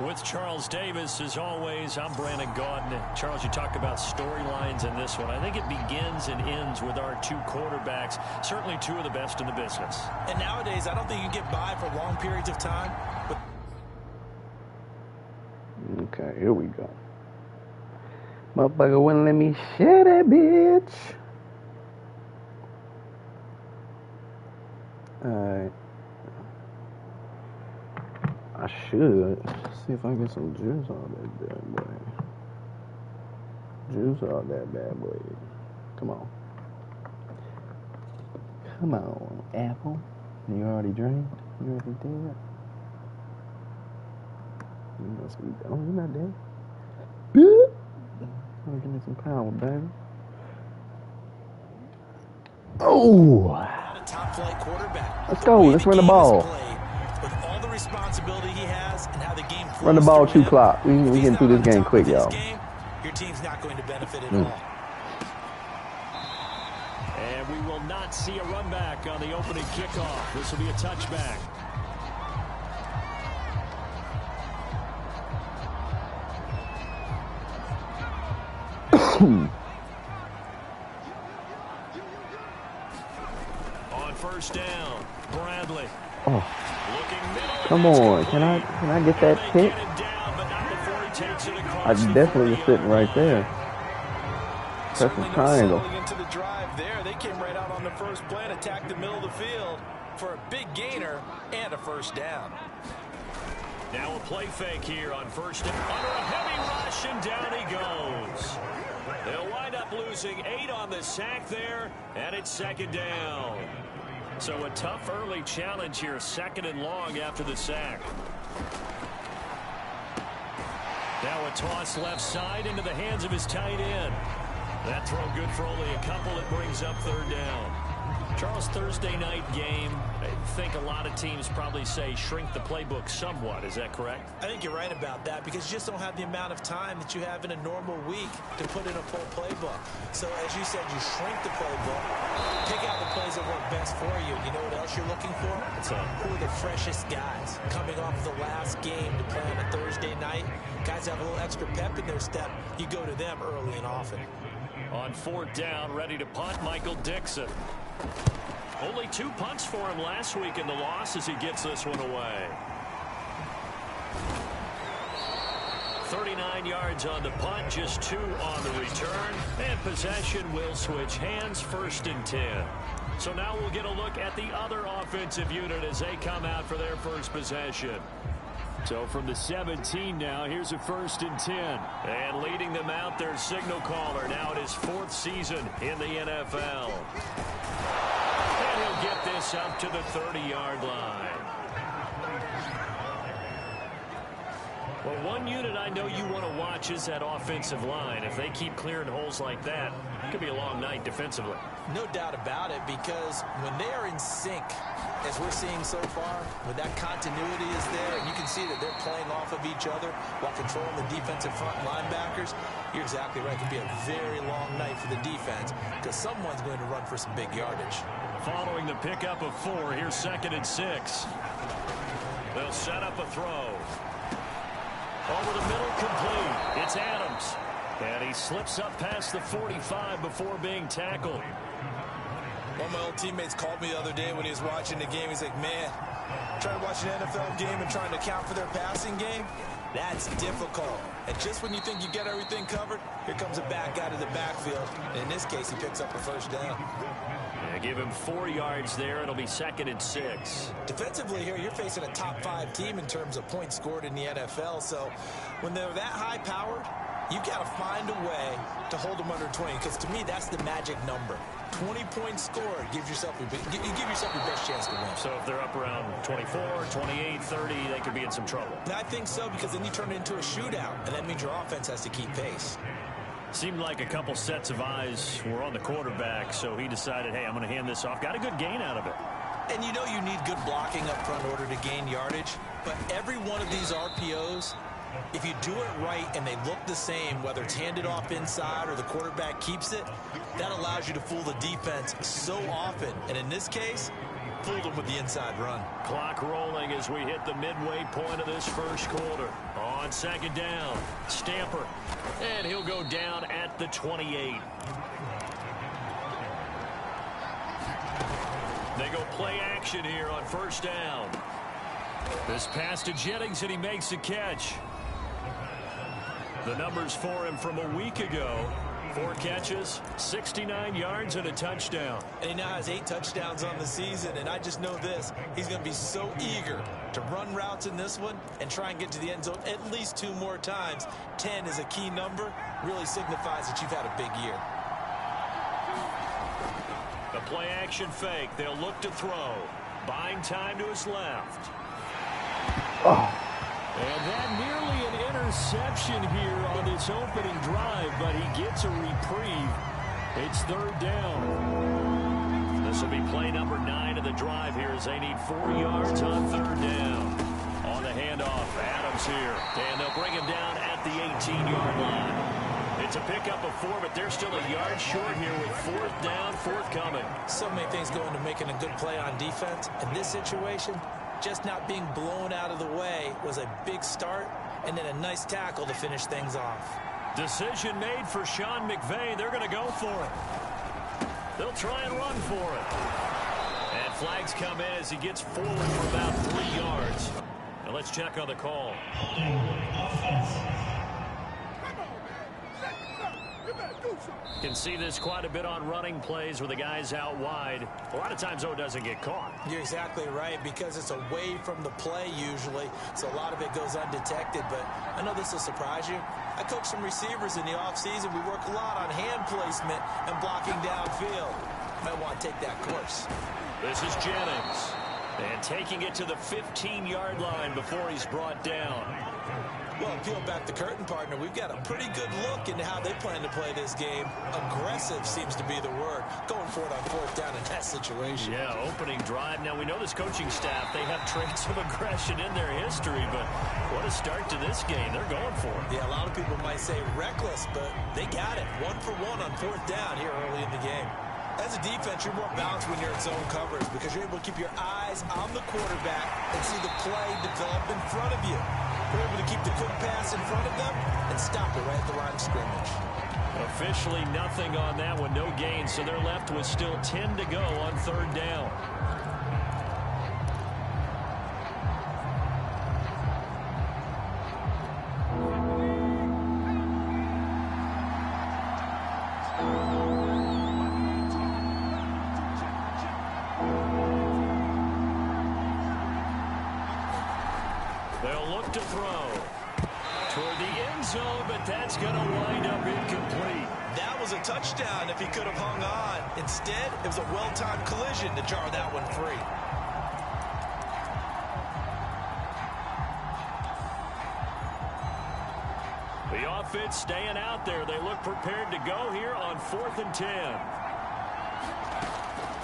With Charles Davis, as always, I'm Brandon Gaudin. Charles, you talk about storylines in this one. I think it begins and ends with our two quarterbacks, certainly two of the best in the business. And nowadays, I don't think you can get by for long periods of time. Okay, here we go. Motherfucker wouldn't let me share that bitch. Alright. I should see if I get some juice on that bad boy. Juice on that bad boy. Come on. Come on, Apple. You already drank? You already did? You must be. Oh, you're not dead. Boop. Oh, give me some power, baby. Oh. Top flight quarterback. Let's go. Let's run the ball. With all the responsibility he has and how the game flows. Run the ball 2 clock. We can do this game quick, y'all. Your team's not going to benefit at all. And we will not see a run back on the opening kickoff. This will be a touchback. On first down, Bradley. Oh, come on! Can I get that hit? I definitely was sitting right there. Press the triangle. Into the drive there, they came right out on the first play and attacked the middle of the field for a big gainer and a first down. Now a play fake here on first down. Under a heavy rush, and down he goes. They'll wind up losing 8 on the sack there, and it's second down. So a tough early challenge here, second and long after the sack. Now a toss left side into the hands of his tight end. That throw good for only a couple. It brings up third down. Charles, Thursday night game, I think a lot of teams probably say shrink the playbook somewhat. Is that correct? I think you're right about that because you just don't have the amount of time that you have in a normal week to put in a full playbook. So as you said, you shrink the playbook, pick out the plays that work best for you. You know what else you're looking for? Who are the freshest guys coming off the last game to play on a Thursday night? Guys have a little extra pep in their step. You go to them early and often. On fourth down, ready to punt, Michael Dixon. Only 2 punts for him last week in the loss as he gets this one away. 39 yards on the punt, just 2 on the return. And possession will switch hands, 1st and 10. So now we'll get a look at the other offensive unit as they come out for their first possession. So from the 17 now, here's a 1st and 10. And leading them out, their signal caller now in his 4th season in the NFL. And he'll get this up to the 30-yard line. Well, one unit I know you want to watch is that offensive line. If they keep clearing holes like that, it could be a long night defensively. No doubt about it, because when they are in sync, as we're seeing so far, when that continuity is there, and you can see that they're playing off of each other while controlling the defensive front linebackers, you're exactly right. It could be a very long night for the defense because someone's going to run for some big yardage. Following the pickup of 4, here's 2nd and 6. They'll set up a throw. Over the middle, complete. It's Adams. And he slips up past the 45 before being tackled. One of my old teammates called me the other day when he was watching the game. He's like, man, trying to watch an NFL game and trying to account for their passing game, that's difficult. And just when you think you get everything covered, here comes a back out of the backfield. And in this case, he picks up a first down. Yeah, give him 4 yards there. It'll be 2nd and 6. Defensively here, you're facing a top 5 team in terms of points scored in the NFL. So when they're that high-powered, you've got to find a way to hold them under 20, because to me, that's the magic number. 20 points scored, you give yourself your best chance to win. So if they're up around 24, 28, 30, they could be in some trouble. I think so, because then you turn it into a shootout, and that means your offense has to keep pace. Seemed like a couple sets of eyes were on the quarterback, so he decided, hey, I'm going to hand this off. Got a good gain out of it. And you know you need good blocking up front in order to gain yardage, but every one of these RPOs, if you do it right and they look the same, whether it's handed off inside or the quarterback keeps it, that allows you to fool the defense so often. And in this case, fooled him with the inside run. Clock rolling as we hit the midway point of this first quarter. On second down, Stamper. And he'll go down at the 28. They go play action here on first down. This pass to Jennings, and he makes the catch. The numbers for him from a week ago: 4 catches, 69 yards, and a touchdown. And he now has 8 touchdowns on the season, and I just know this. He's going to be so eager to run routes in this one and try and get to the end zone at least 2 more times. 10 is a key number. Really signifies that you've had a big year. The play-action fake. They'll look to throw. Buying time to his left. Oh. And that nearly an interception here on this opening drive, but he gets a reprieve. It's third down. This will be play number 9 of the drive here as they need 4 yards on third down. On the handoff, Adams here. And they'll bring him down at the 18-yard line. It's a pickup of 4, but they're still a yard short here with 4th down, forthcoming. So many things go into making a good play on defense. In this situation, just not being blown out of the way was a big start, and then a nice tackle to finish things off. Decision made for Sean McVay. They're going to go for it. They'll try and run for it. And flags come in as he gets forward for about 3 yards. Now let's check on the call. Can see this quite a bit on running plays where the guy's out wide. A lot of times, though, it doesn't get caught. You're exactly right, because it's away from the play usually, so a lot of it goes undetected. But I know this will surprise you. I coach some receivers in the offseason. We work a lot on hand placement and blocking downfield. Might want to take that course. This is Jennings. And taking it to the 15-yard line before he's brought down. Well, peel back the curtain, partner. We've got a pretty good look into how they plan to play this game. Aggressive seems to be the word. Going for it on 4th down in that situation. Yeah, opening drive. Now, we know this coaching staff, they have traits of aggression in their history, but what a start to this game. They're going for it. Yeah, a lot of people might say reckless, but they got it. 1 for 1 on 4th down here early in the game. As a defense, you're more balanced when you're in zone coverage because you're able to keep your eyes on the quarterback and see the play develop in front of you. You're able to keep the quick pass in front of them and stop it right at the line of scrimmage. Officially nothing on that one, no gain, so they're left with still 10 to go on 3rd down. To throw toward the end zone, but that's going to wind up incomplete. That was a touchdown if he could have hung on. Instead, it was a well-timed collision to jar that one free. The offense staying out there. They look prepared to go here on 4th and 10.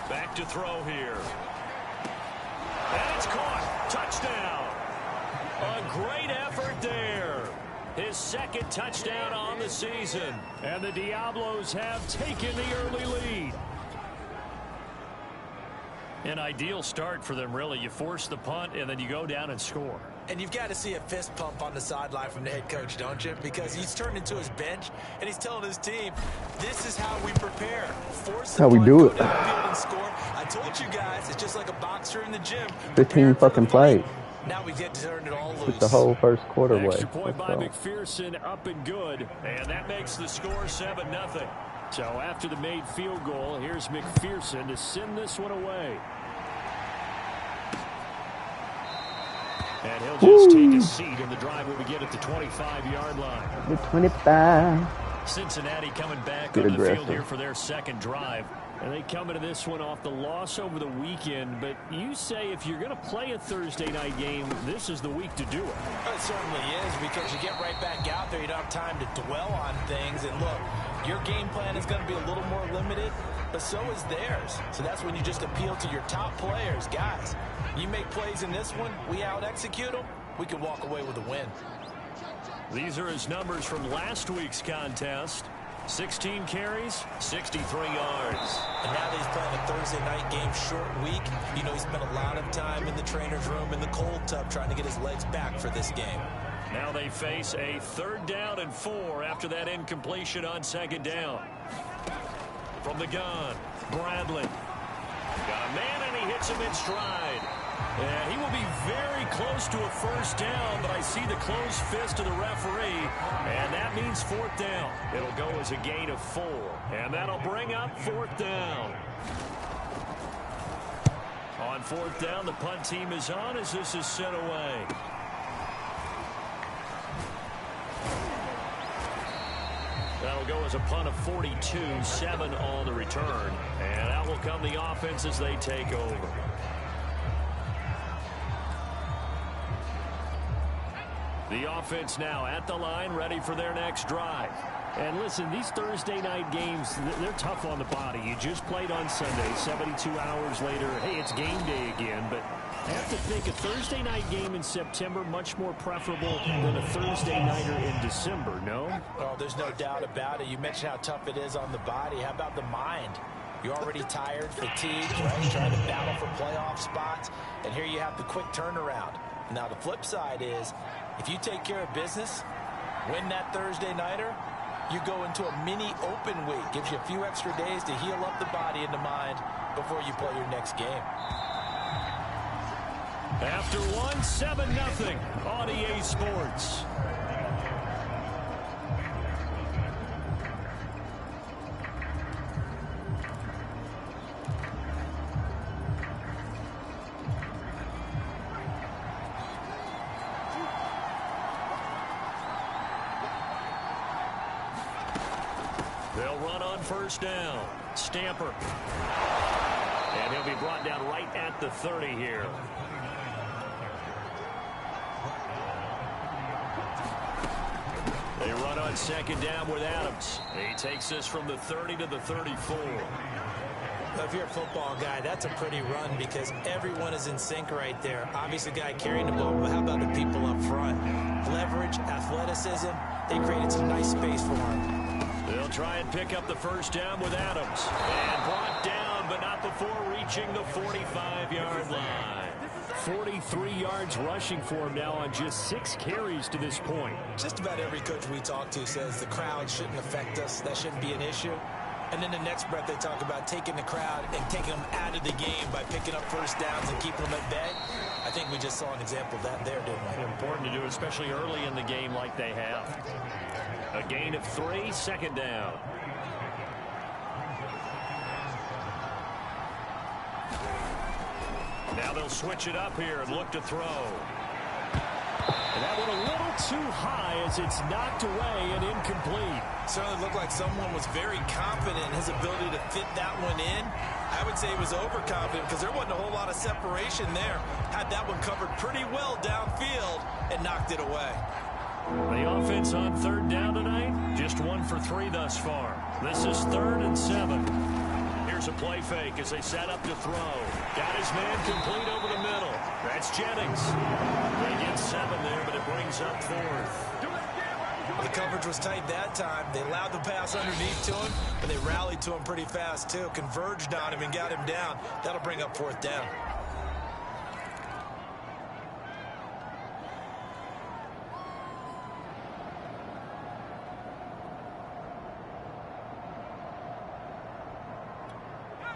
Back to throw here. And it's caught. Touchdown. A great effort there. His 2nd touchdown on the season. And the Diablos have taken the early lead. An ideal start for them, really. You force the punt, and then you go down and score. And you've got to see a fist pump on the sideline from the head coach, don't you? Because he's turned into his bench, and he's telling his team, this is how we prepare. Force the how we punt, do go it. down the field and score. I told you guys, it's just like a boxer in the gym. 15 fucking plays. Now we get to turn it all loose. Took the whole first quarter away. Extra point by McPherson, up and good. And that makes the score 7-0. So after the made field goal, here's McPherson to send this one away. And he'll just take a seat in the drive when we get at the 25-yard line. The 25. Cincinnati coming back on the field here for their 2nd drive. And they come into this one off the loss over the weekend. But you say if you're going to play a Thursday night game, this is the week to do it. It certainly is, because you get right back out there. You don't have time to dwell on things. And look, your game plan is going to be a little more limited, but so is theirs. So that's when you just appeal to your top players. Guys, you make plays in this one, we out-execute them, we can walk away with a win. These are his numbers from last week's contest. 16 carries, 63 yards. And now that he's playing a Thursday night game, short week, you know he spent a lot of time in the trainer's room in the cold tub trying to get his legs back for this game. Now they face a 3rd down and 4 after that incompletion on 2nd down. From the gun, Bradley. Got a man, and he hits him in stride. And he will be very close to a 1st down, but I see the closed fist of the referee, and that means 4th down. It'll go as a gain of 4, and that'll bring up 4th down. On 4th down, the punt team is on as this is sent away. That'll go as a punt of 42, 7 on the return. And out will come the offense as they take over. The offense now at the line, ready for their next drive. And listen, these Thursday night games, they're tough on the body. You just played on Sunday, 72 hours later. Hey, it's game day again, but I have to think a Thursday night game in September much more preferable than a Thursday nighter in December, no? Oh, there's no doubt about it. You mentioned how tough it is on the body. How about the mind? You're already tired, fatigued, right? Trying to battle for playoff spots, and here you have the quick turnaround. Now, the flip side is, if you take care of business, win that Thursday nighter, you go into a mini open week. Gives you a few extra days to heal up the body and the mind before you play your next game. After one, 7-0 on EA Sports. They'll run on 1st down. Stamper. And he'll be brought down right at the 30 here. They run on 2nd down with Adams. He takes this from the 30 to the 34. If you're a football guy, that's a pretty run because everyone is in sync right there. Obviously, the guy carrying the ball, but how about the people up front? Leverage, athleticism, they created some nice space for him. They'll try and pick up the 1st down with Adams. And brought down, but not before reaching the 45-yard line. 43 yards rushing for him now on just 6 carries to this point. Just about every coach we talk to says the crowd shouldn't affect us. That shouldn't be an issue. And then the next breath they talk about taking the crowd and taking them out of the game by picking up 1st downs and keeping them at bay. I think we just saw an example of that there, didn't we? Important to do, especially early in the game like they have. A gain of 3, 2nd down. Now they'll switch it up here and look to throw. And that went a little too high as it's knocked away and incomplete. Certainly looked like someone was very confident in his ability to fit that one in. I would say he was overconfident because there wasn't a whole lot of separation there. Had that one covered pretty well downfield and knocked it away. The offense on 3rd down tonight, just 1 for 3 thus far. This is 3rd and 7. Here's a play fake as they set up to throw. Got his man complete over the middle. That's Jennings. They get 7 there, but it brings up 4th. Well, the coverage was tight that time. They allowed the pass underneath to him, but they rallied to him pretty fast, too. Converged on him and got him down. That'll bring up 4th down.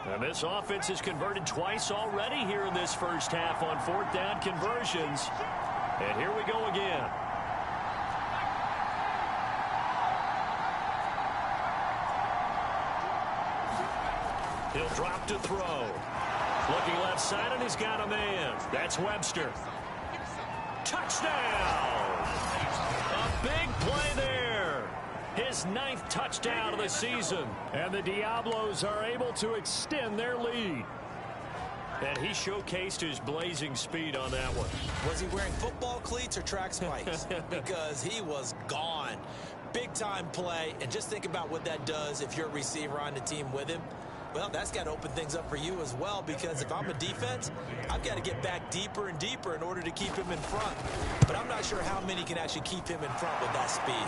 And this offense has converted twice already here in this 1st half on 4th down conversions. And here we go again. He'll drop to throw. Looking left side, and he's got a man. That's Webster. Touchdown! A big play there. His 9th touchdown of the season. And the Diablos are able to extend their lead. And he showcased his blazing speed on that one. Was he wearing football cleats or track spikes? Because he was gone. Big time play. And just think about what that does if you're a receiver on the team with him. Well, that's got to open things up for you as well, because if I'm a defense, I've got to get back deeper and deeper in order to keep him in front. But I'm not sure how many can actually keep him in front with that speed.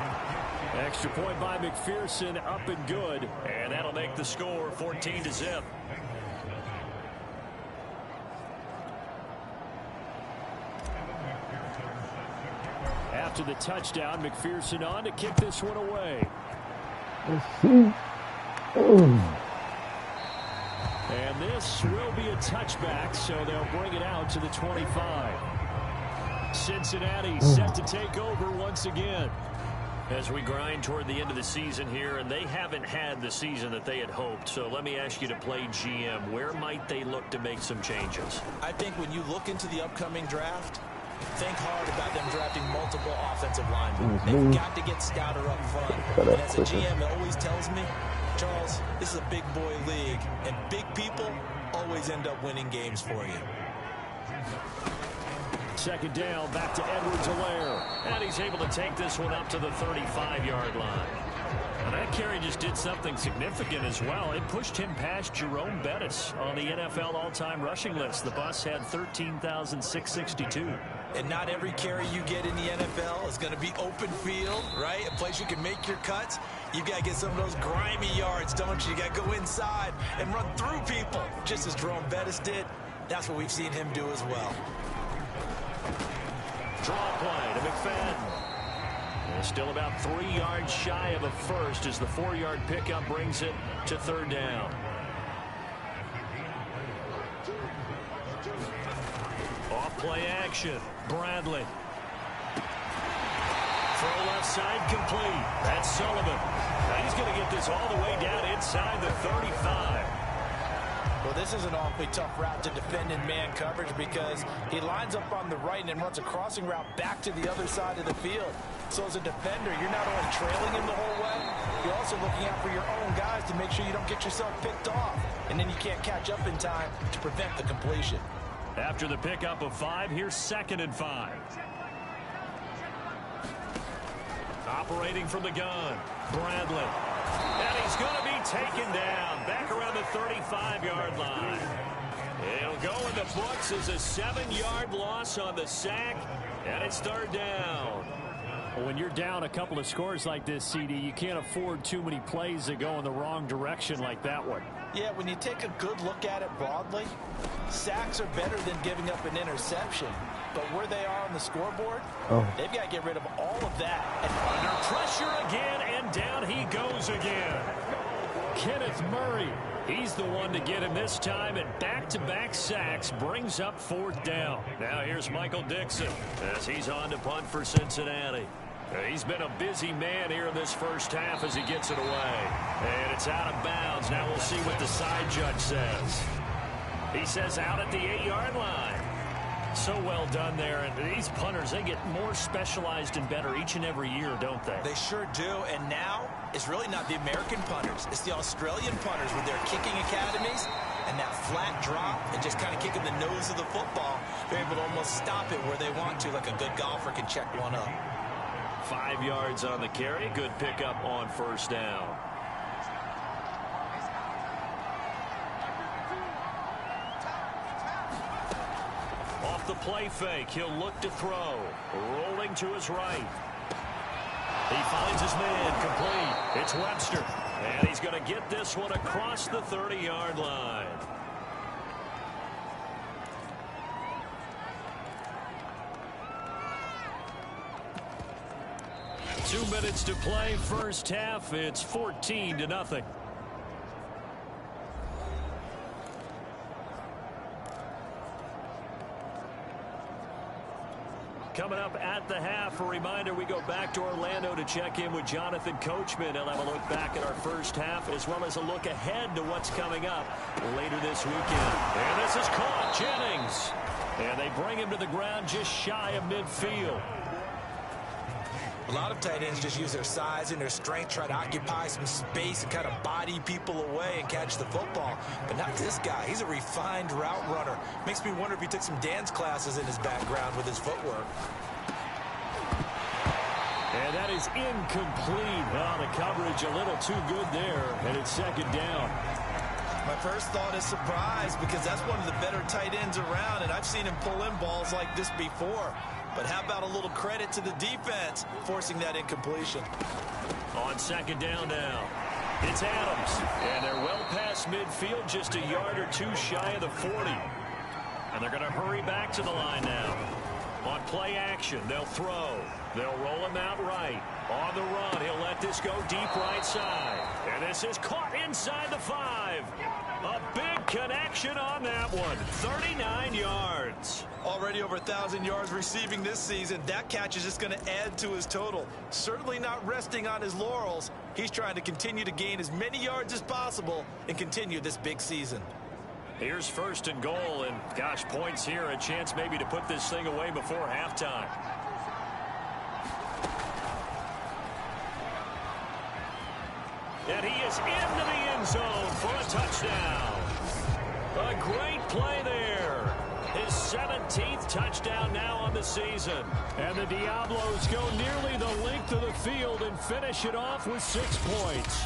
Extra point by McPherson, up and good. And that'll make the score 14-0. After the touchdown, McPherson on to kick this one away. Let's see. Oh. And this will be a touchback, so they'll bring it out to the 25. Cincinnati set to take over once again. As we grind toward the end of the season here, and they haven't had the season that they had hoped. So let me ask you to play GM. Where might they look to make some changes? I think when you look into the upcoming draft, think hard about them drafting multiple offensive linemen. They've got to get stouter up front. And as a GM, it always tells me, Charles, this is a big boy league, and big people always end up winning games for you. Second down, back to Edwards-Helaire. And he's able to take this one up to the 35-yard line. And that carry just did something significant as well. It pushed him past Jerome Bettis on the NFL all-time rushing list. The bus had 13,662. And not every carry you get in the NFL is going to be open field, right? A place you can make your cuts. You got to get some of those grimy yards, don't you? You got to go inside and run through people, just as Jerome Bettis did. That's what we've seen him do as well. Draw play to McFadden. And still about 3 yards shy of a first as the 4-yard pickup brings it to third down. Off play action. Bradley. Throw left side complete. That's Sullivan. Now he's going to get this all the way down inside the 35. Well, this is an awfully tough route to defend in man coverage because he lines up on the right and then runs a crossing route back to the other side of the field. So as a defender, you're not only trailing him the whole way, you're also looking out for your own guys to make sure you don't get yourself picked off. And then you can't catch up in time to prevent the completion. After the pickup of 5, here's 2nd and 5. Operating from the gun, Bradley. And he's going to be taken down back around the 35-yard line. It'll go in the books as a 7-yard loss on the sack, and it's third down. Well, when you're down a couple of scores like this, CD, you can't afford too many plays that go in the wrong direction like that one. Yeah, when you take a good look at it broadly, sacks are better than giving up an interception. But where they are on the scoreboard, they've got to get rid of all of that. And under pressure again, and down he goes again. Kenneth Murray, he's the one to get him this time, and back-to-back sacks brings up 4th down. Now here's Michael Dixon as he's on to punt for Cincinnati. He's been a busy man here in this first half as he gets it away. And it's out of bounds. Now we'll see what the side judge says. He says out at the 8-yard line. So well done there. And these punters, they get more specialized and better each and every year, don't they? They sure do. And now it's really not the American punters. It's the Australian punters with their kicking academies and that flat drop and just kind of kicking the nose of the football. They're able to almost stop it where they want to, like a good golfer can check one up. 5 yards on the carry. Good pickup on first down. Off the play fake, he'll look to throw. Rolling to his right. He finds his man complete. It's Webster. And he's going to get this one across the 30-yard line. Two minutes to play, first half. It's 14-0. Coming up at the half, a reminder, we go back to Orlando to check in with Jonathan Coachman. He'll have a look back at our first half as well as a look ahead to what's coming up later this weekend. And this is caught, Jennings. And they bring him to the ground just shy of midfield. A lot of tight ends just use their size and their strength, try to occupy some space and kind of body people away and catch the football. But not this guy. He's a refined route runner. Makes me wonder if he took some dance classes in his background with his footwork. And that is incomplete. Well, the coverage a little too good there, and it's second down. My first thought is surprise because that's one of the better tight ends around, and I've seen him pull in balls like this before. But how about a little credit to the defense forcing that incompletion? On second down now, it's Adams. And they're well past midfield, just a yard or two shy of the 40. And they're going to hurry back to the line now. On play action, they'll throw. They'll roll him out right. On the run, he'll let this go deep right side. And this is caught inside the 5. A big connection on that one. 39 yards. Already over 1,000 yards receiving this season. That catch is just going to add to his total. Certainly not resting on his laurels. He's trying to continue to gain as many yards as possible and continue this big season. Here's first and goal, and gosh, points here, a chance maybe to put this thing away before halftime. And he is into the end zone for a touchdown. A great play there. His 17th touchdown now on the season. And the Diablos go nearly the length of the field and finish it off with 6 points.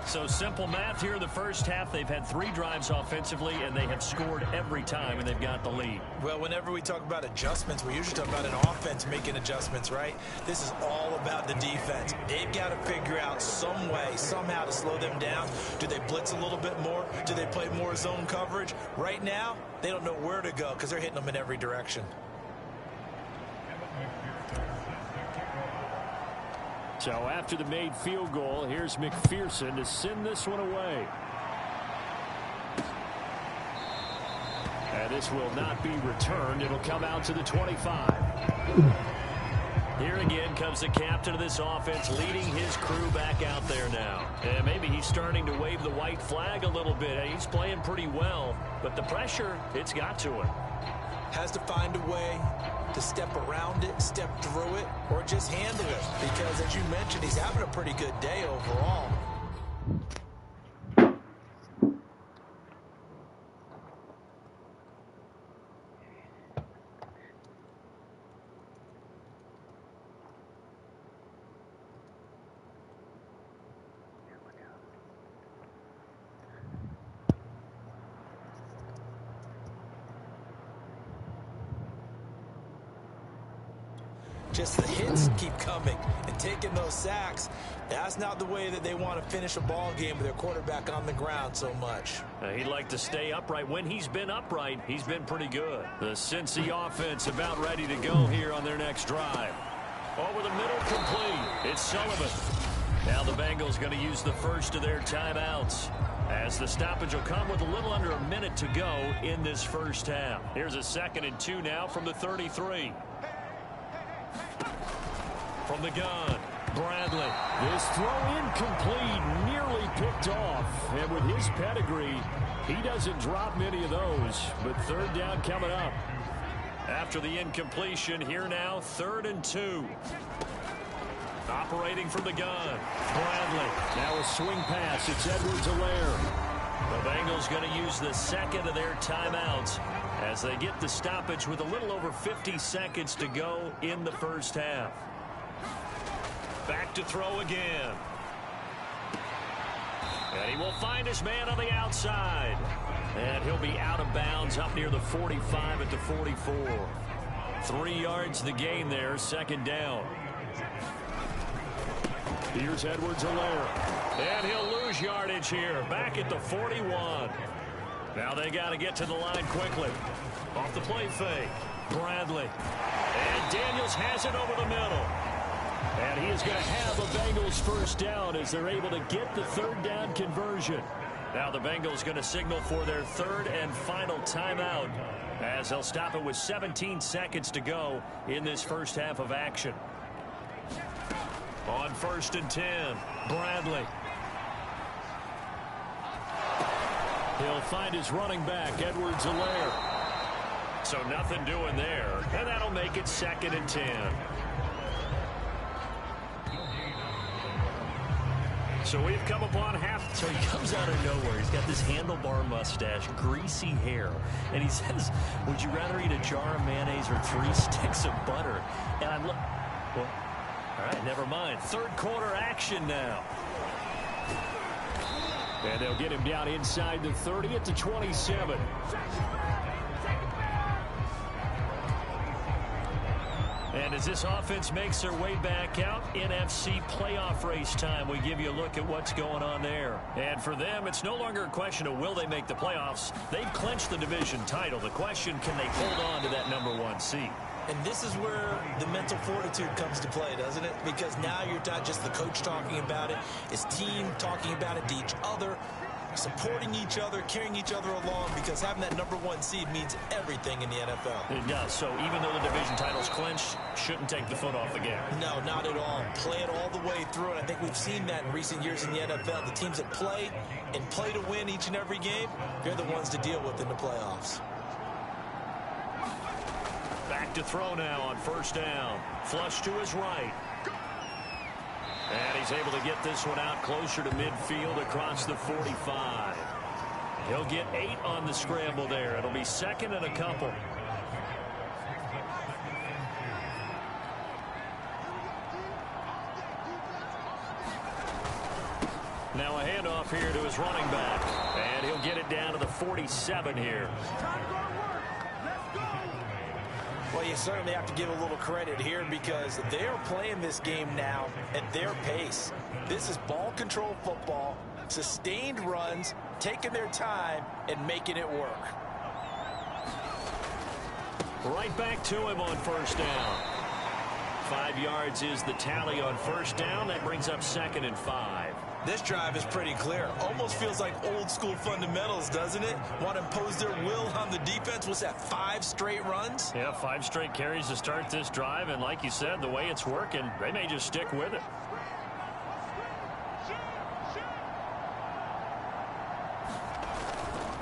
So simple math here in the first half. They've had 3 drives offensively, and they have scored every time, and they've got the lead. Well, whenever we talk about adjustments, we usually talk about an offense making adjustments, right? This is all about the defense. They've got to figure out some way, somehow to slow them down. Do they blitz a little bit more? Do they play more zone coverage? Right now, they don't know where to go because they're hitting them in every direction. So after the made field goal, here's McPherson to send this one away. And this will not be returned. It'll come out to the 25. Here again comes the captain of this offense, leading his crew back out there now. And maybe he's starting to wave the white flag a little bit. He's playing pretty well, but the pressure, it's got to him. Has to find a way to step around it, step through it, or just handle it. Because, as you mentioned, he's having a pretty good day overall. Just the hits keep coming and taking those sacks. That's not the way that they want to finish a ball game with their quarterback on the ground so much. He'd like to stay upright. When he's been upright, he's been pretty good. The Cincy offense about ready to go here on their next drive. Over the middle, complete. It's Sullivan. Now the Bengals going to use the first of their timeouts, as the stoppage will come with a little under a minute to go in this first half. Here's a 2nd and 2 now from the 33. From the gun, Bradley. This throw incomplete, nearly picked off. And with his pedigree, he doesn't drop many of those. But 3rd down coming up. After the incompletion, here now, 3rd and 2. Operating from the gun, Bradley. Now a swing pass. It's Edwards-Helaire. The Bengals going to use the 2nd of their timeouts as they get the stoppage with a little over 50 seconds to go in the first half. Back to throw again. And he will find his man on the outside. And he'll be out of bounds up near the 45 at the 44. 3 yards the gain there, 2nd down. Here's Edwards-Helaire. And he'll lose yardage here, back at the 41. Now they got to get to the line quickly. Off the play fake, Bradley. And Daniels has it over the middle. And he is going to have a Bengals first down as they're able to get the 3rd down conversion. Now the Bengals going to signal for their 3rd and final timeout, as they'll stop it with 17 seconds to go in this first half of action. On 1st and 10, Bradley. He'll find his running back, Edwards-Helaire. So nothing doing there, and that'll make it 2nd and 10. So we've come upon half. So he comes out of nowhere. He's got this handlebar mustache, greasy hair. And he says, would you rather eat a jar of mayonnaise or 3 sticks of butter? And I look, well, all right, never mind. 3rd quarter action now. And they'll get him down inside the 30 at the 27. And as this offense makes their way back out, NFC playoff race time, we give you a look at what's going on there. And for them, it's no longer a question of will they make the playoffs. They've clinched the division title. The question, can they hold on to that #1 seed? And this is where the mental fortitude comes to play, doesn't it? Because now you're not just the coach talking about it, it's team talking about it to each other, supporting each other, carrying each other along, because having that #1 seed means everything in the NFL. It does. So even though the division title's clinched, shouldn't take the foot off the gas. No, not at all. Play it all the way through, and I think we've seen that in recent years in the NFL. The teams that play and play to win each and every game, they're the ones to deal with in the playoffs. Back to throw now on first down. Flush to his right. And he's able to get this one out closer to midfield across the 45. He'll get 8 on the scramble there. It'll be 2nd and a couple. Now a handoff here to his running back. And he'll get it down to the 47 here. Well, you certainly have to give a little credit here because they're playing this game now at their pace. This is ball control football, sustained runs, taking their time and making it work. Right back to him on first down. 5 yards is the tally on first down. That brings up 2nd and 5. This drive is pretty clear. Almost feels like old school fundamentals, doesn't it? Want to impose their will on the defense. What's that, 5 straight runs? Yeah, 5 straight carries to start this drive. And like you said, the way it's working, they may just stick with it.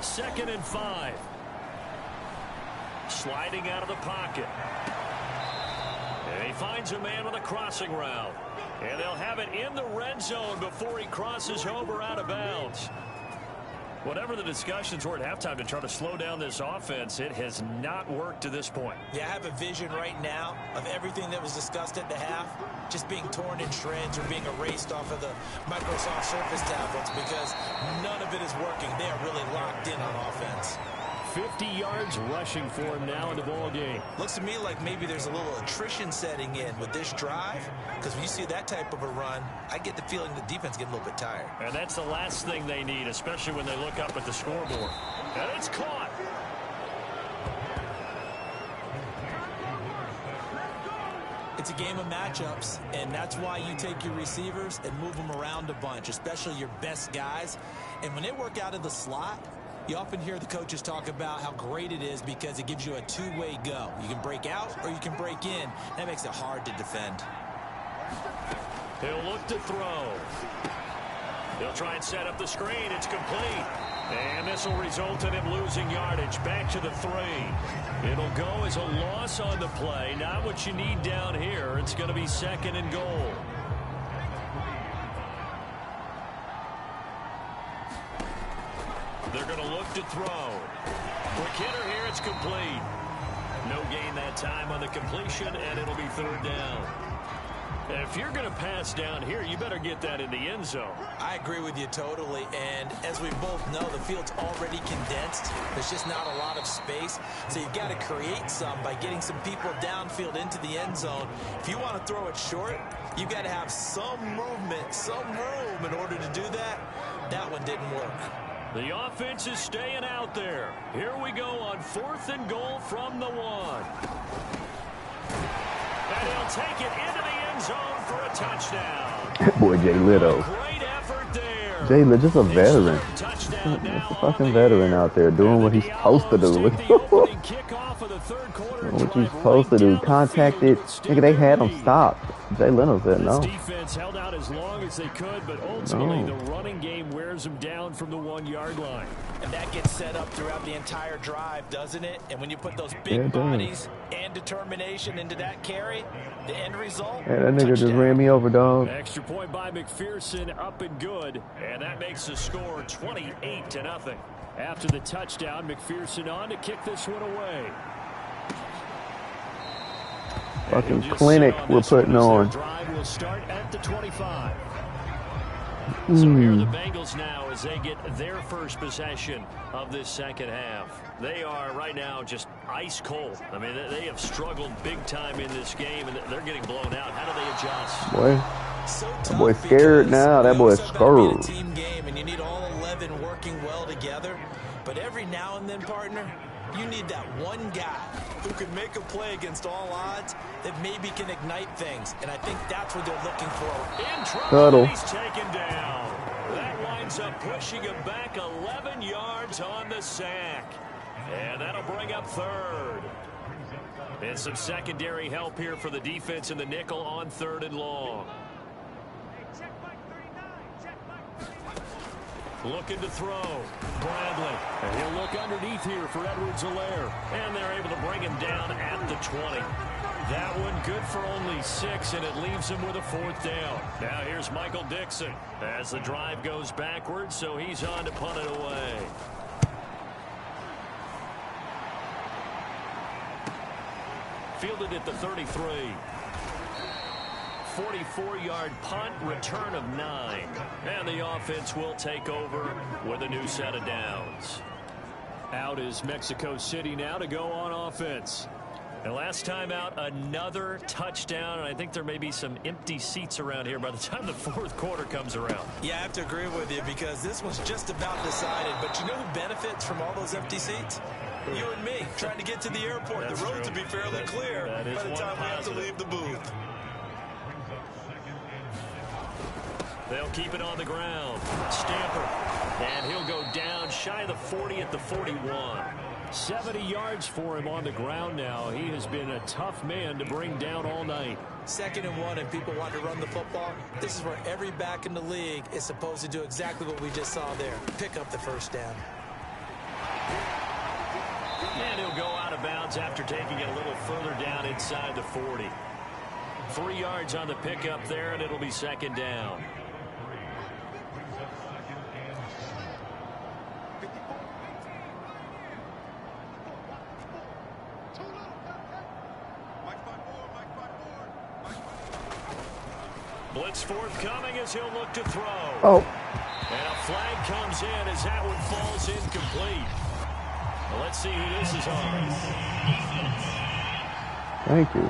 Second and 5. Sliding out of the pocket. And he finds a man with a crossing route. And they'll have it in the red zone before he crosses over out of bounds. Whatever the discussions were at halftime to try to slow down this offense, it has not worked to this point. Yeah, I have a vision right now of everything that was discussed at the half just being torn in shreds or being erased off of the Microsoft Surface tablets because none of it is working. They are really locked in on offense. 50 yards rushing for him now in the ball game. Looks to me like maybe there's a little attrition setting in with this drive, because when you see that type of a run, I get the feeling the defense getting a little bit tired. And that's the last thing they need, especially when they look up at the scoreboard. And it's caught. It's a game of matchups, and that's why you take your receivers and move them around a bunch, especially your best guys. And when they work out of the slot, you often hear the coaches talk about how great it is because it gives you a two-way go. You can break out or you can break in. That makes it hard to defend. He'll look to throw. He'll try and set up the screen. It's complete. And this will result in him losing yardage. Back to the 3. It'll go as a loss on the play. Not what you need down here. It's going to be 2nd and goal. They're going to look to throw. Quick hitter here. It's complete. No gain that time on the completion, and it'll be 3rd down. If you're going to pass down here, you better get that in the end zone. I agree with you totally, and as we both know, the field's already condensed. There's just not a lot of space, so you've got to create some by getting some people downfield into the end zone. If you want to throw it short, you've got to have some movement, some room in order to do that. That one didn't work. The offense is staying out there. Here we go on 4th and goal from the 1. And he'll take it into the end zone for a touchdown. Boy, Jay Little. Great effort there. Jay Little, just a veteran. Just a fucking veteran out there doing what he's supposed to do. What he's supposed to do. Contacted. Nigga, they had him stopped. Jay Little said no. This defense held out as long as they could, but ultimately the running game wears them down from the 1-yard line. And that gets set up throughout the entire drive, doesn't it? And when you put those big bodies and determination into that carry, the end result, hey, that nigga just ran me over, dog. Extra point by McPherson, up and good. And that makes the score 28-0. After the touchdown, McPherson on to kick this one away. Fucking clinic we're putting on. Drive will start at the 25. So here are the Bengals now as they get their first possession of this second half. They are right now just ice cold. I mean, they have struggled big time in this game, and they're getting blown out. How do they adjust? Boy, that boy's scared now. That boy's scared. It's a team game, and you need all 11 working well together. But every now and then, partner, you need that one guy who can make a play against all odds that maybe can ignite things. And I think that's what they're looking for. In trouble, he's taken down. That winds up pushing him back 11 yards on the sack. And that'll bring up third. And some secondary help here for the defense in the nickel on 3rd and long. Looking to throw. Bradley. And he'll look underneath here for Edwards-Helaire. And they're able to bring him down at the 20. That one good for only 6, and it leaves him with a 4th down. Now here's Michael Dixon as the drive goes backwards, so he's on to punt it away. Fielded at the 33. 44-yard punt, return of 9. And the offense will take over with a new set of downs. Out is Mexico City now to go on offense. And last time out, another touchdown, and I think there may be some empty seats around here by the time the 4th quarter comes around. Yeah, I have to agree with you because this one's just about decided. But you know who benefits from all those empty seats? You and me, trying to get to the airport. That's the roads true. will be fairly clear by the time we have to leave the booth. They'll keep it on the ground. Stamper. And he'll go down shy of the 40 at the 41. 70 yards for him on the ground now. He has been a tough man to bring down all night. 2nd and 1, and people want to run the football. This is where every back in the league is supposed to do exactly what we just saw there. Pick up the 1st down. And he'll go out of bounds after taking it a little further down inside the 40. 3 yards on the pickup there, and it'll be 2nd down. Blitz forthcoming as he'll look to throw. Oh. And a flag comes in as that one falls incomplete. Well, let's see who this is on. Thank you.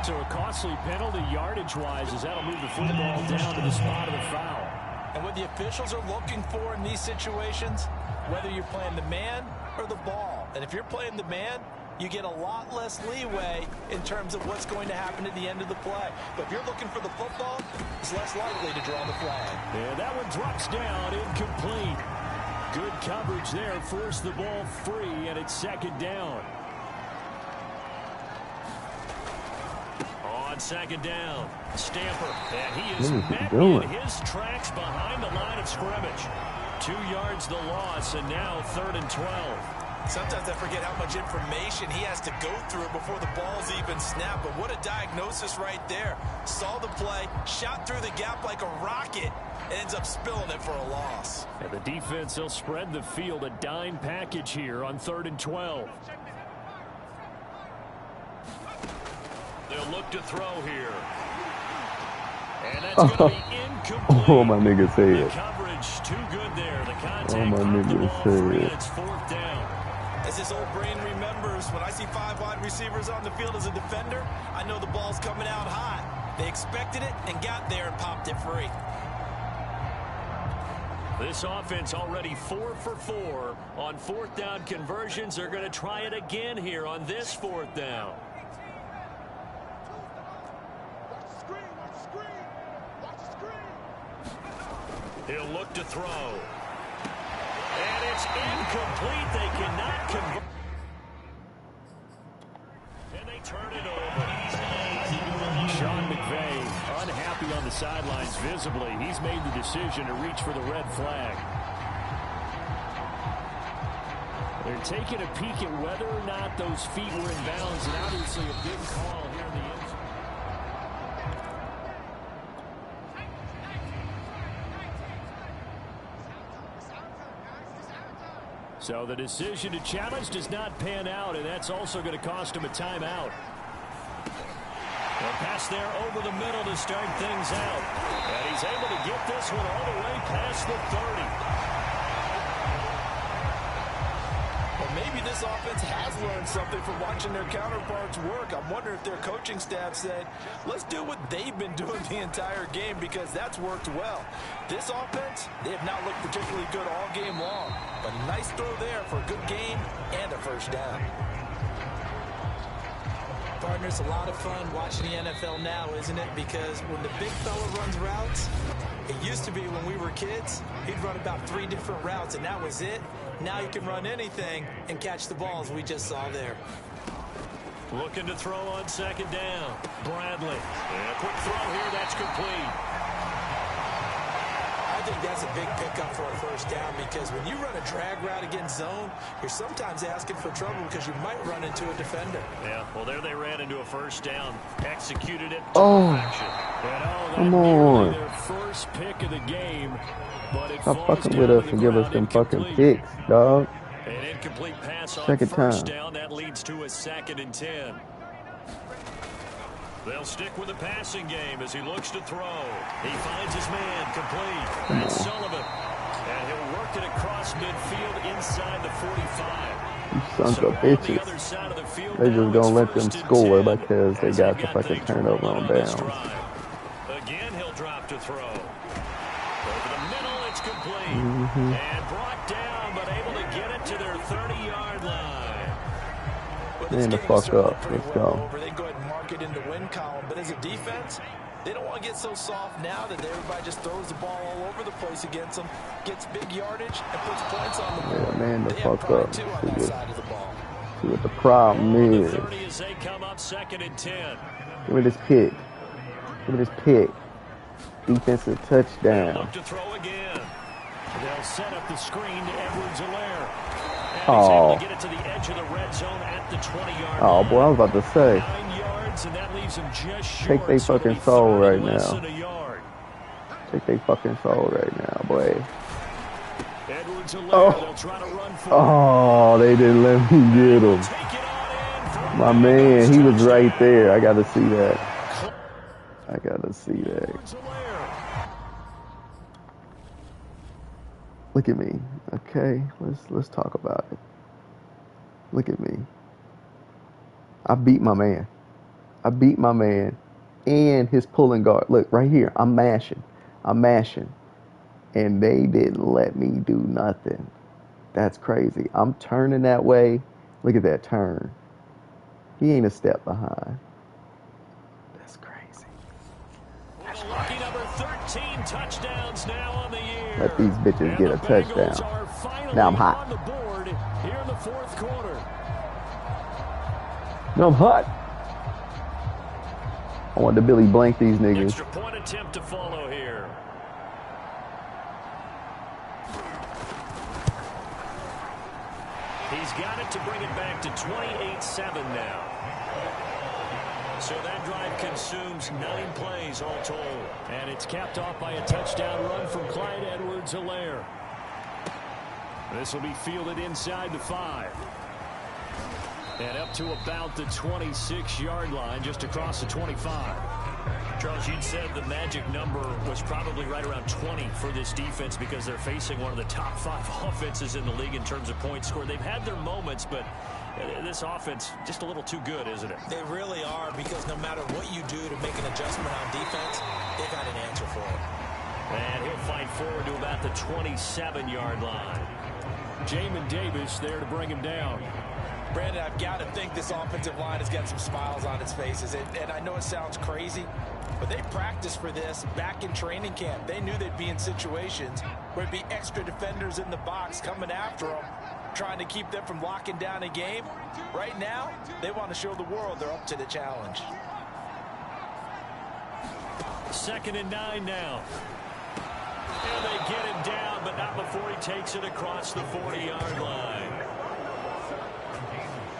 So a costly penalty yardage-wise as that'll move the football down to the spot of the foul. And what the officials are looking for in these situations, whether you're playing the man or the ball. And if you're playing the man, you get a lot less leeway in terms of what's going to happen at the end of the play. But if you're looking for the football, it's less likely to draw the flag. And that one drops down, incomplete. Good coverage there, forced the ball free, and it's 2nd down. On 2nd down, Stamper, and he is met in his tracks behind the line of scrimmage. 2 yards the loss, and now 3rd and 12. Sometimes I forget how much information he has to go through before the ball's even snapped. But what a diagnosis right there. Saw the play, shot through the gap like a rocket, and ends up spilling it for a loss. And the defense, they'll spread the field, a dime package here on 3rd and 12. They'll look to throw here. And that's going to be incomplete. Oh, my nigga said. The coverage too good there. The contact Oh, my caught the nigga ball free, and said. it's 4th down. As this old brain remembers, when I see 5 wide receivers on the field as a defender, I know the ball's coming out hot. They expected it and got there and popped it free. This offense already 4 for 4 on 4th down conversions. They're going to try it again here on this 4th down. He'll look to throw. And it's incomplete. They cannot convert. And they turn it over. Sean McVay unhappy on the sidelines visibly. He's made the decision to reach for the red flag. They're taking a peek at whether or not those feet were in bounds, and obviously a big call here in the end zone. So the decision to challenge does not pan out, and that's also going to cost him a timeout. A pass there over the middle to start things out. And he's able to get this one all the way past the 30. Well, maybe this offense has learned something from watching their counterparts work. I'm wondering if their coaching staff said, let's do what they've been doing the entire game, because that's worked well. This offense, they have not looked particularly good all game long. But a nice throw there for a good game and a first down. Partner, it's a lot of fun watching the NFL now, isn't it? Because when the big fella runs routes, it used to be when we were kids, he'd run about 3 different routes, and that was it. Now you can run anything and catch the ball, as we just saw there. Looking to throw on second down. Bradley. And a quick throw here. That's complete. I think that's a big pickup for a first down, because when you run a drag route against zone, you're sometimes asking for trouble because you might run into a defender. Yeah, well, there they ran into a first down. Executed it to come perfection. on. Their first pick of the game, but it Stop falls fucking with down us to and the give us ground them fucking incomplete. picks, dog. An incomplete pass on Second first time. down. That leads to a 2nd and 10. They'll stick with the passing game as he looks to throw. He finds his man complete. That's Sullivan. And he'll work it across midfield inside the 45. You sons So of on the bitches. other side of the field They now, just gonna it's let them 1st and score 10 because they as got they've the fucking things turnover rolling on this downs. drive. Again, he'll drop to throw. Over the middle, it's complete. And brought down, but able to get it to their 30-yard line. Well, Man, the fuck up. Let's go. They go ahead and mark it in the win column. But as a defense, they don't want to get so soft now that everybody just throws the ball all over the place against them, gets big yardage, and puts points on the board. Yeah, man, the They have fuck pride, up. too, on that side of the ball. See what the problem On the is. 30 as they come up 2nd and 10. Give me this pick. Give me this pick. Defensive touchdown. Look to throw again. They'll set up the screen to Edwards-Helaire. And he's Oh. able to get it to the edge of the red zone at the 20-yard Oh, line. boy, I was about to say. 9 yards, and that leaves him just short. Take they so it'll fucking be soul 3rd right and less now. than a yard. Take they fucking soul right now, boy. Edwards-Helaire, Oh. they'll try to run for Oh, they didn't let me get him. Take it on in for a My Bengals man, he was touchdown. right there. I gotta see that. I gotta see that. Edwards-Helaire. Look at me. Okay, let's talk about it. Look at me. I beat my man. I beat my man and his pulling guard. Look, right here. I'm mashing. And they didn't let me do nothing. That's crazy. I'm turning that way. Look at that turn. He ain't a step behind. That's crazy. With a lucky number 13 touchdowns now on the year. Let these bitches And get the a Bengals touchdown. are finally Now I'm hot. on the board here in the 4th quarter. No, I'm hot. I want to Billy blank these niggas. Extra point attempt to follow here. He's got it to bring it back to 28-7 now. So that drive consumes 9 plays all told. And it's capped off by a touchdown run from Clyde Edwards-Helaire. This will be fielded inside the 5. And up to about the 26-yard line, just across the 25. Charles, you said the magic number was probably right around 20 for this defense because they're facing one of the top 5 offenses in the league in terms of points scored. They've had their moments, but this offense just a little too good, isn't it? They really are, because no matter what you do to make an adjustment on defense, they got an answer for it. And he'll fight forward to about the 27-yard line. Jamin Davis there to bring him down. Brandon, I've got to think this offensive line has got some smiles on its faces. And I know it sounds crazy, but they practiced for this back in training camp. They knew they'd be in situations where there'd be extra defenders in the box coming after them, trying to keep them from locking down a game. Right now, they want to show the world they're up to the challenge. 2nd and 9 now. And they get him down, but not before he takes it across the 40-yard line.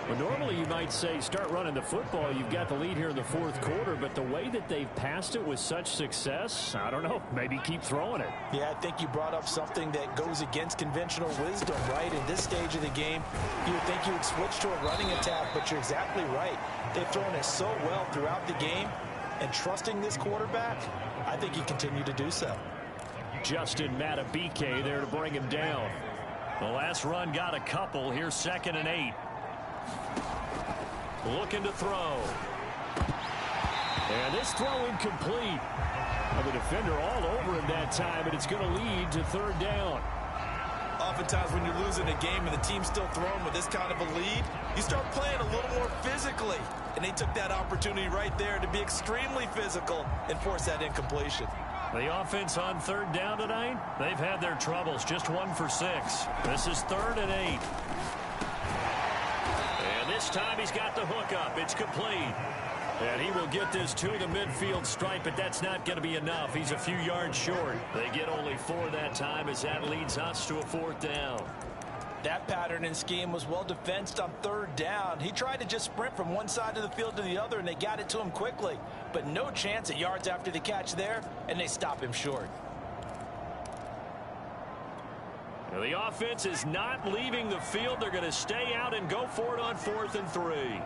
Well, normally you might say start running the football. You've got the lead here in the 4th quarter, but the way that they've passed it with such success, I don't know, maybe keep throwing it. Yeah, I think you brought up something that goes against conventional wisdom, right? In this stage of the game, you would think you would switch to a running attack, but you're exactly right. They've thrown it so well throughout the game. and trusting this quarterback, I think he continued to do so. Justin Matabike there to bring him down. The last run got a couple. Here's 2nd and 8. Looking to throw. And this throw incomplete. Well, the defender all over him that time, and it's going to lead to 3rd down. Oftentimes when you're losing a game and the team's still throwing with this kind of a lead, you start playing a little more physically. And they took that opportunity right there to be extremely physical and force that incompletion. The offense on 3rd down tonight, they've had their troubles. Just 1 for 6. This is 3rd and 8. And this time he's got the hook up. It's complete. And he will get this to the midfield stripe, but that's not going to be enough. He's a few yards short. They get only 4 that time as that leads us to a 4th down. That pattern and scheme was well defensed on 3rd down. He tried to just sprint from one side of the field to the other, and they got it to him quickly. But no chance at yards after the catch there, and they stop him short. Now the offense is not leaving the field. They're going to stay out and go for it on 4th and 3.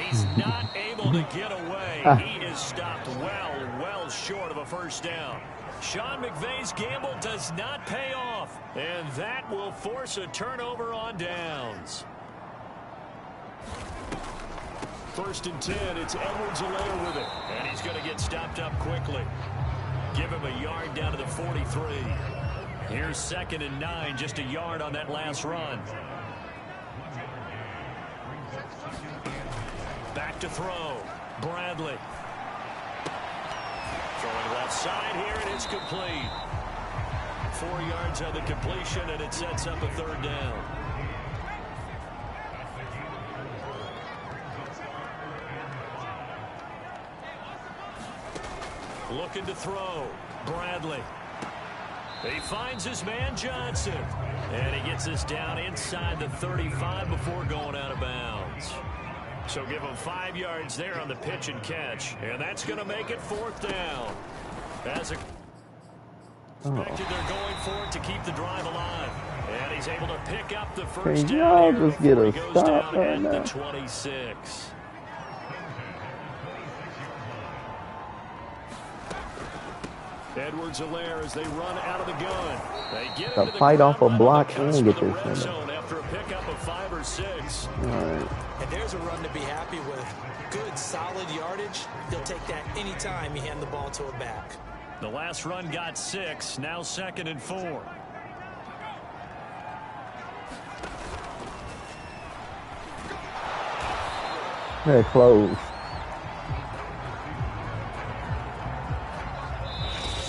He's not able to get away. He is stopped well short of a 1st down. Sean McVay's gamble does not pay off, and that will force a turnover on downs. 1st and 10. It's Edwards-Helaire with it, and he's going to get stopped up quickly. Give him a yard down to the 43. Here's 2nd and 9, just a yard on that last run. Back to throw. Bradley. Throwing left side here, and it's complete. 4 yards on the completion, and it sets up a 3rd down. Looking to throw. Bradley. He finds his man Johnson. And he gets this down inside the 35 before going out of bounds. So give him 5 yards there on the pitch and catch. And that's going to make it 4th down. As expected, they're going for it to keep the drive alive. And he's able to pick up the 1st down here just get before a he goes stop down right at now. the 26. Edwards-Helaire as they run out of the gun. They get The into the fight off a ground block level, and cuts get for the this red thing. zone after a pickup of 5 or 6. All right. And there's a run to be happy with. Good, solid yardage. He'll take that anytime you hand the ball to a back. The last run got 6. Now 2nd and 4. They're close.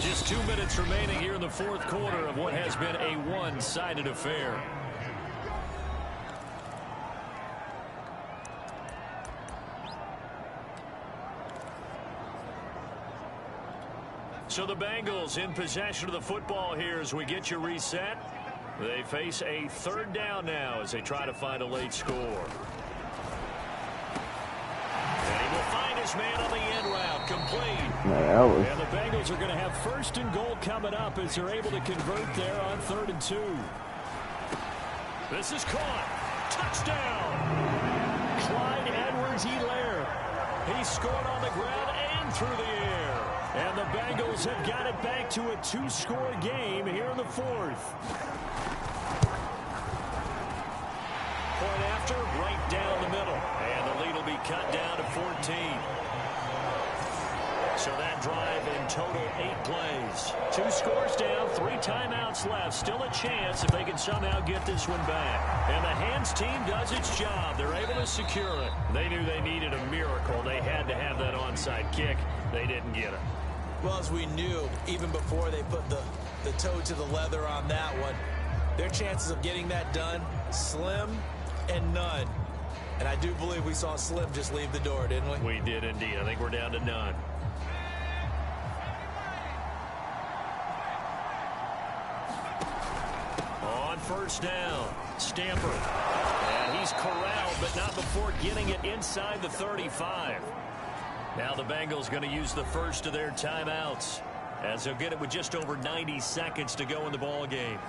Just 2 minutes remaining here in the 4th quarter of what has been a one-sided affair. So the Bengals in possession of the football here as we get you reset. They face a 3rd down now as they try to find a late score. And he will find his man on the end route, complete. And the Bengals are going to have 1st and goal coming up as they're able to convert there on 3rd and 2. This is caught. Touchdown. Clyde Edwards-Helaire. He scored on the ground and through the air. And the Bengals have got it back to a 2-score game here in the 4th. Point after, right down the middle. And the lead will be cut down to 14. So that drive in total 8 plays. 2 scores down, 3 timeouts left. Still a chance if they can somehow get this one back. And the Hands team does its job. They're able to secure it. They knew they needed a miracle. They had to have that onside kick. They didn't get it. Well, as we knew, even before they put the toe to the leather on that one, their chances of getting that done, slim and none. And I do believe we saw Slim just leave the door, didn't we? We did indeed. I think we're down to none. On 1st down, Stamper. And he's corralled, but not before getting it inside the 35. Now the Bengals going to use the first of their timeouts. as he'll get it with just over 90 seconds to go in the ball game.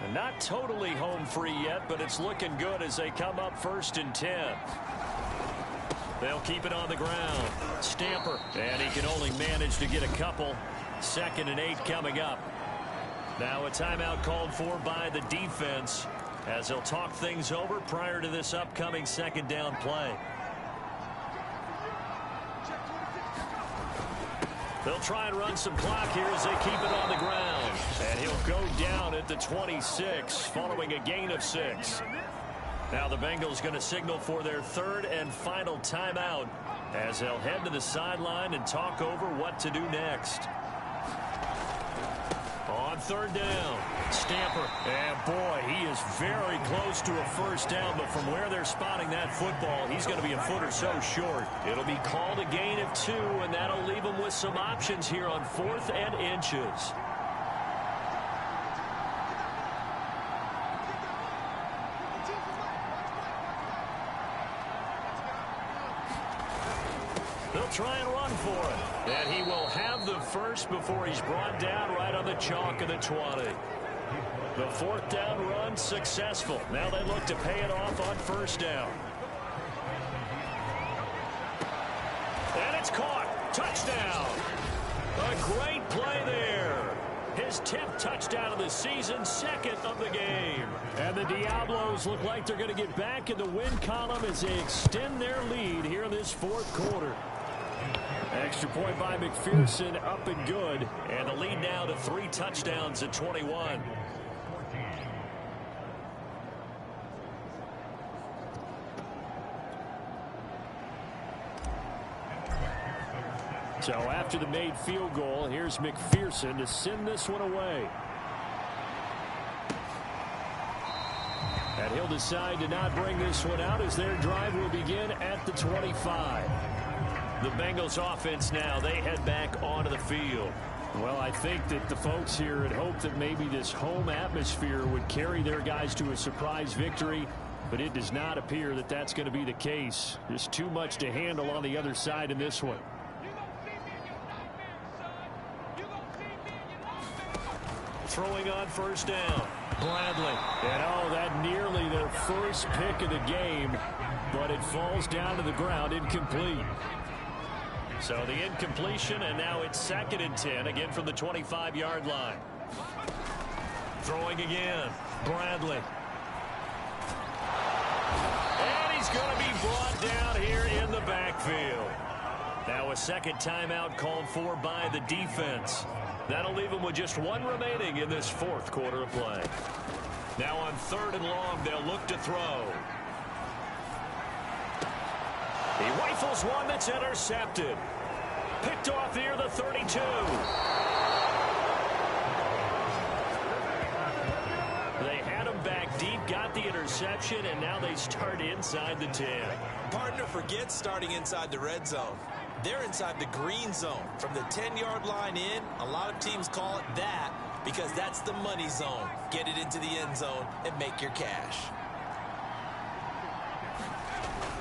And not totally home free yet, but it's looking good as they come up 1st and 10. They'll keep it on the ground. Stamper, and he can only manage to get a couple. 2nd and 8 coming up. Now a timeout called for by the defense as they'll talk things over prior to this upcoming 2nd down play. They'll try and run some clock here as they keep it on the ground. And he'll go down at the 26 following a gain of 6. Now the Bengals going to signal for their 3rd and final timeout as they'll head to the sideline and talk over what to do next. On 3rd down, Stamper. And boy, he is very close to a 1st down, but from where they're spotting that football, he's going to be a foot or so short. It'll be called a gain of 2, and that'll leave him with some options here on 4th and inches. They'll try and run for it. And he will have the 1st before he's brought down right on the chalk of the 20. The 4th down run successful. Now they look to pay it off on 1st down. And it's caught. Touchdown. A great play there. His 10th touchdown of the season, 2nd of the game. And the Diablos look like they're going to get back in the win column as they extend their lead here in this 4th quarter. Extra point by McPherson, up and good. And the lead now to 3 touchdowns at 21. So after the made field goal, here's McPherson to send this one away. And he'll decide to not bring this one out as their drive will begin at the 25. The Bengals offense now, they head back onto the field. Well, I think that the folks here had hoped that maybe this home atmosphere would carry their guys to a surprise victory, but it does not appear that that's going to be the case. There's too much to handle on the other side in this one. Throwing on 1st down, Bradley. And oh, that nearly their 1st pick of the game, but it falls down to the ground, incomplete. So the incompletion, and now it's 2nd and 10, again from the 25-yard line. Throwing again, Bradley. And he's going to be brought down here in the backfield. Now a 2nd timeout called for by the defense. That'll leave him with just 1 remaining in this 4th quarter of play. Now on 3rd and long, they'll look to throw. He rifles one that's intercepted. Picked off near the 32. They had him back deep, got the interception, and now they start inside the 10. Partner forgets starting inside the red zone. They're inside the green zone. From the 10-yard line in, a lot of teams call it that because that's the money zone. Get it into the end zone and make your cash.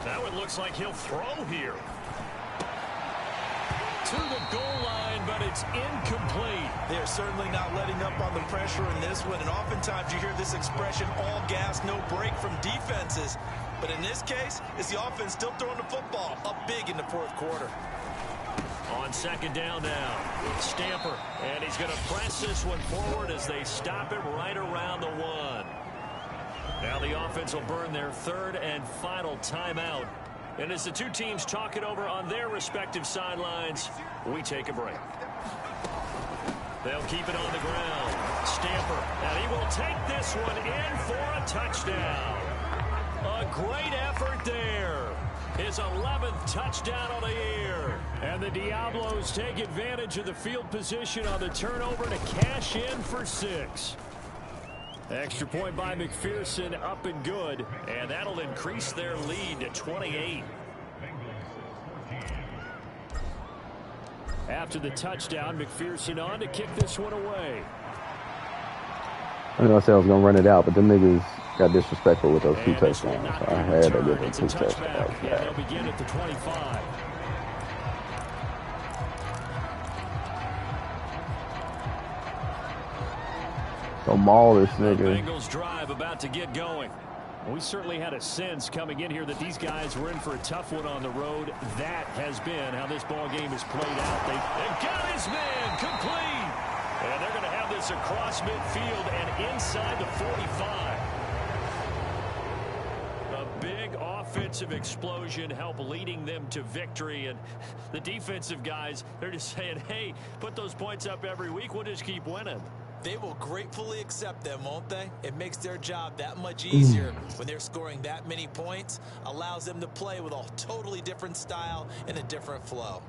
Now it looks like he'll throw here. To the goal line, but it's incomplete. They're certainly not letting up on the pressure in this one, and oftentimes you hear this expression, all gas, no break from defenses. But in this case, it's the offense still throwing the football up big in the 4th quarter. On 2nd down now, Stamper, and he's going to press this one forward as they stop it right around the 1. Now the offense will burn their 3rd and final timeout. And as the two teams talk it over on their respective sidelines, we take a break. They'll keep it on the ground. Stamper, and he will take this one in for a touchdown. A great effort there. His 11th touchdown of the year. And the Diablos take advantage of the field position on the turnover to cash in for 6. Extra point by McPherson, up and good. And that'll increase their lead to 28. After the touchdown, McPherson on to kick this one away. I know I said I was going to run it out, but them niggas got disrespectful with those 2 touchdowns. So I had to give them 2 touchdowns. Yeah, they'll begin at the 25. Go maul this The nigga. Bengals drive about to get going. We certainly had a sense coming in here that these guys were in for a tough one on the road. That has been how this ball game is played out. They've got his man complete. And they're going to have this across midfield and inside the 45. A big offensive explosion helped leading them to victory. And the defensive guys, they're just saying, hey, put those points up every week. We'll just keep winning. They will gratefully accept them, won't they? It makes their job that much easier when they're scoring that many points. Allows them to play with a totally different style and a different flow.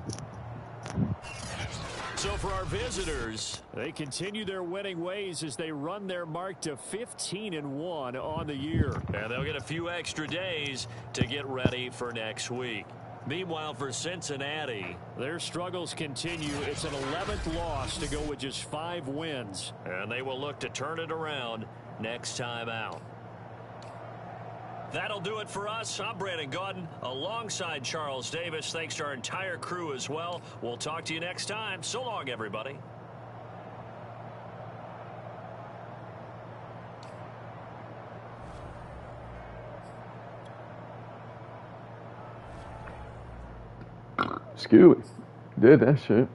So for our visitors, they continue their winning ways as they run their mark to 15-1 on the year. And they'll get a few extra days to get ready for next week. Meanwhile, for Cincinnati, their struggles continue. It's an 11th loss to go with just 5 wins. And they will look to turn it around next time out. That'll do it for us. I'm Brandon Gaudin alongside Charles Davis. Thanks to our entire crew as well. We'll talk to you next time. So long, everybody. Skewy. Did that shit.